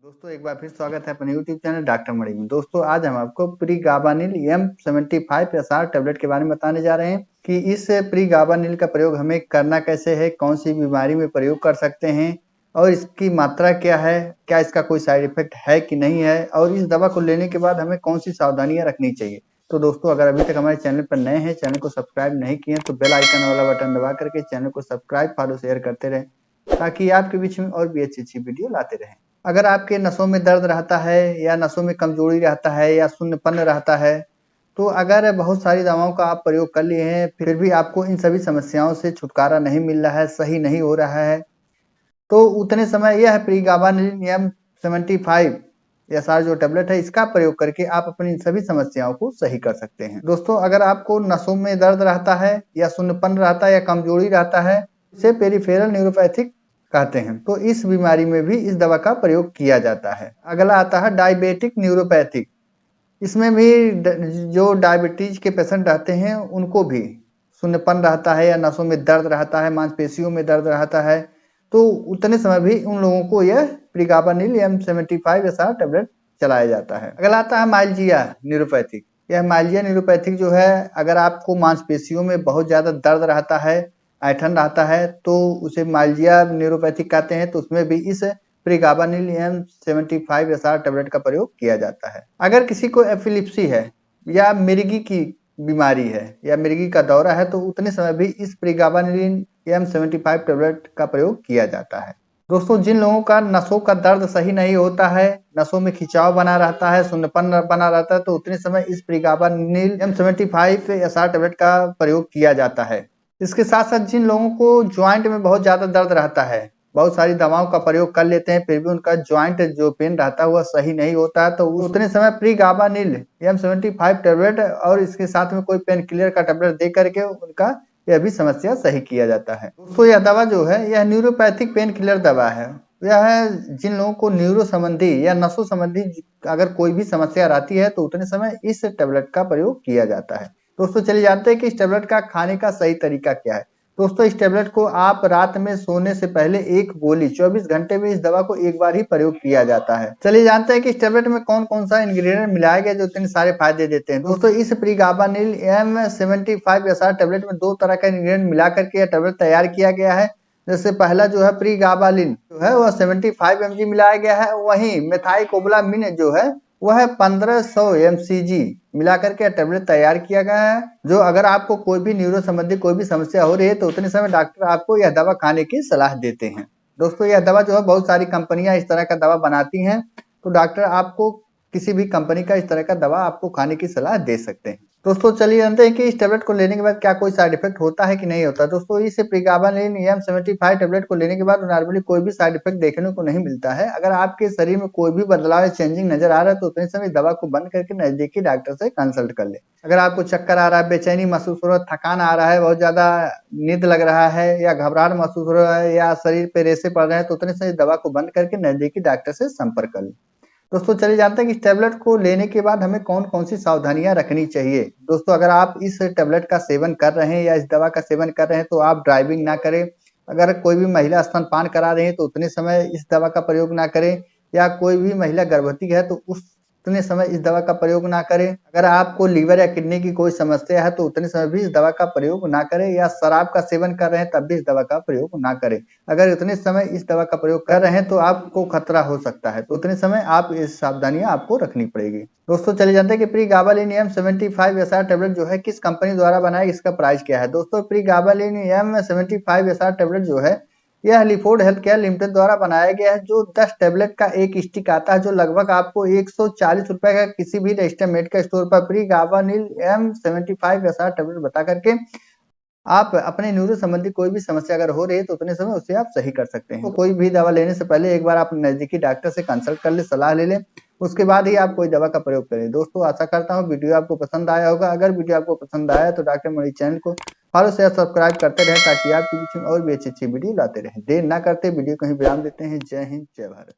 दोस्तों एक बार फिर स्वागत है अपने YouTube चैनल डॉक्टर मणि में। दोस्तों आज हम आपको प्रीगाबानिल M75 SR टैबलेट के बारे में बताने जा रहे हैं कि इस प्रीगाबानिल का प्रयोग हमें करना कैसे है, कौन सी बीमारी में प्रयोग कर सकते हैं और इसकी मात्रा क्या है, क्या इसका कोई साइड इफेक्ट है कि नहीं है और इस दवा को लेने के बाद हमें कौन सी सावधानियां रखनी चाहिए। तो दोस्तों अगर अभी तक हमारे चैनल पर नए हैं, चैनल को सब्सक्राइब नहीं किए तो बेल आइकन वाला बटन दबा करके चैनल को सब्सक्राइब, फॉलो, शेयर करते रहें ताकि आपके बीच में और भी अच्छी वीडियो लाते रहें। अगर आपके नसों में दर्द रहता है या नसों में कमजोरी रहता है या शून्यपन रहता है, तो अगर बहुत सारी दवाओं का आप प्रयोग कर लिए हैं फिर भी आपको इन सभी समस्याओं से छुटकारा नहीं मिल रहा है, सही नहीं हो रहा है, तो उतने समय यह प्रीगाबानिल M75 SR जो टैबलेट है इसका प्रयोग करके आप अपनी सभी समस्याओं को सही कर सकते हैं। दोस्तों अगर आपको नसों में दर्द रहता है या शून्यपन रहता है या कमजोरी रहता है, इसे पेरिफेरल न्यूरोपैथिक कहते हैं, तो इस बीमारी में भी इस दवा का प्रयोग किया जाता है। अगला आता है डायबिटिक न्यूरोपैथिक। इसमें भी जो डायबिटीज के पेशेंट रहते हैं उनको भी शून्यपन रहता है या नसों में दर्द रहता है, मांसपेशियों में दर्द रहता है, तो उतने समय भी उन लोगों को यह प्रीगाबानिल M75 SR टैबलेट चलाया जाता है। अगला आता है माइल्जिया न्यूरोपैथिक। यह माइल्जिया न्यूरोपैथिक जो है, अगर आपको मांसपेशियों में बहुत ज्यादा दर्द रहता है, ऐठन रहता है, तो उसे माइल्जिया न्यूरोपैथिक कहते हैं, तो उसमें भी इस प्रीगाबानिल M75 SR टैबलेट का प्रयोग किया जाता है। अगर किसी को एपिलेप्सी है या मिर्गी की बीमारी है या मिर्गी का दौरा है, तो उतने समय भी इस प्रीगाबानिल M75 टैबलेट का प्रयोग किया जाता है। दोस्तों जिन लोगों का नसों का दर्द सही नहीं होता है, नसों में खिंचाव बना रहता है, शून्यपन बना रहता है, तो उतने समय इस प्रीगाबानिल M75 SR टैबलेट का प्रयोग किया जाता है। इसके साथ साथ जिन लोगों को ज्वाइंट में बहुत ज्यादा दर्द रहता है, बहुत सारी दवाओं का प्रयोग कर लेते हैं फिर भी उनका ज्वाइंट जो पेन रहता है वह सही नहीं होता है, तो उतने समय प्रीगाबानिल M75 टैबलेट और इसके साथ में कोई पेन किलर का टैबलेट दे करके उनका यह भी समस्या सही किया जाता है। दोस्तों यह दवा जो है यह न्यूरोपैथिक पेन किलर दवा है। यह जिन लोगों को न्यूरो संबंधी या नसों संबंधी अगर कोई भी समस्या रहती है तो उतने समय इस टैबलेट का प्रयोग किया जाता है। दोस्तों चलिए जानते हैं कि इस टैबलेट का खाने का सही तरीका क्या है। दोस्तों इस टैबलेट को आप रात में सोने से पहले एक गोली 24 घंटे में इस दवा को एक बार ही प्रयोग किया जाता है। चलिए जानते हैं कि इस टैबलेट में कौन कौन सा इंग्रेडिएंट मिलाया गया जो इतने सारे फायदे देते हैं। दोस्तों इस प्रीगाबानिल M75 SR टैबलेट में दो तरह का इंग्रेडिएंट मिला करके यह टैबलेट तैयार किया गया है। जैसे पहला जो है प्रीगाबालिन जो है वह 75 mg मिलाया गया है, वहीं मेथाइकोबालामिन जो है वह 1500 mcg मिलाकर के टैबलेट तैयार किया गया है। जो अगर आपको कोई भी न्यूरो संबंधी कोई भी समस्या हो रही है तो उतने समय डॉक्टर आपको यह दवा खाने की सलाह देते हैं। दोस्तों यह दवा जो है बहुत सारी कंपनियां इस तरह का दवा बनाती हैं, तो डॉक्टर आपको किसी भी कंपनी का इस तरह का दवा आपको खाने की सलाह दे सकते हैं। दोस्तों चलिए जानते हैं कि इस टैबलेट को लेने के बाद क्या कोई साइड इफेक्ट होता है कि नहीं होता। दोस्तों इस प्रीगाबानिल M75 टैबलेट को लेने के बाद नॉर्मली कोई भी साइड इफेक्ट देखने को नहीं मिलता है। अगर आपके शरीर में कोई भी बदलाव या चेंजिंग नजर आ रहा है तो उतने समय दवा को बंद करके नजदीकी डॉक्टर से कंसल्ट कर ले। अगर आपको चक्कर आ रहा है, बेचैनी महसूस हो रहा है, थकान आ रहा है, बहुत ज्यादा नींद लग रहा है या घबराहट महसूस हो रहा है या शरीर पे रेशे पड़ रहे हैं, तो उतने समय दवा को बंद करके नजदीकी डॉक्टर से संपर्क कर ले। दोस्तों चलिए जानते हैं कि इस टैबलेट को लेने के बाद हमें कौन कौन सी सावधानियां रखनी चाहिए। दोस्तों अगर आप इस टैबलेट का सेवन कर रहे हैं या इस दवा का सेवन कर रहे हैं तो आप ड्राइविंग ना करें। अगर कोई भी महिला स्तनपान करा रही है तो उतने समय इस दवा का प्रयोग ना करें, या कोई भी महिला गर्भवती है तो उतने समय इस दवा का प्रयोग ना करें। अगर आपको लीवर या किडनी की कोई समस्या है तो उतने समय भी इस दवा का प्रयोग ना करें, या शराब का सेवन कर रहे हैं तब भी इस दवा का प्रयोग ना करें। अगर उतने समय इस दवा का प्रयोग कर रहे हैं तो आपको खतरा हो सकता है, तो उतने समय आप इस सावधानियां आपको रखनी पड़ेगी। दोस्तों चलिए जानते हैं कि प्रीगाबानिल M75 SR टैबलेट जो है किस कंपनी द्वारा बनाया, इसका प्राइस क्या है। दोस्तों प्रीगाबानिल M75 SR टैबलेट जो है यह लिफोर्ड हेल्थ केयर लिमिटेड द्वारा बनाया गया है। जो 10 टैबलेट का एक स्टिक आता है जो लगभग आपको 140 रुपए का किसी भी रजिस्टर मेडिकल स्टोर पर प्रीगाबानिल M75 SR टैबलेट बता करके आप अपने न्यूरो संबंधी कोई भी समस्या अगर हो रही है तो उतने समय उसे आप सही कर सकते हैं। तो कोई भी दवा लेने से पहले एक बार आप नजदीकी डॉक्टर से कंसल्ट कर ले, सलाह ले लें, उसके बाद ही आप कोई दवा का प्रयोग करें। दोस्तों आशा करता हूँ वीडियो आपको पसंद आया होगा। अगर वीडियो आपको पसंद आया तो डॉक्टर मणि चैनल को फॉलो शेयर सब्सक्राइब करते रहे ताकि आपके बीच में और भी अच्छी वीडियो लाते रहे। देर ना करते वीडियो कहीं विराम देते हैं। जय हिंद, जय भारत।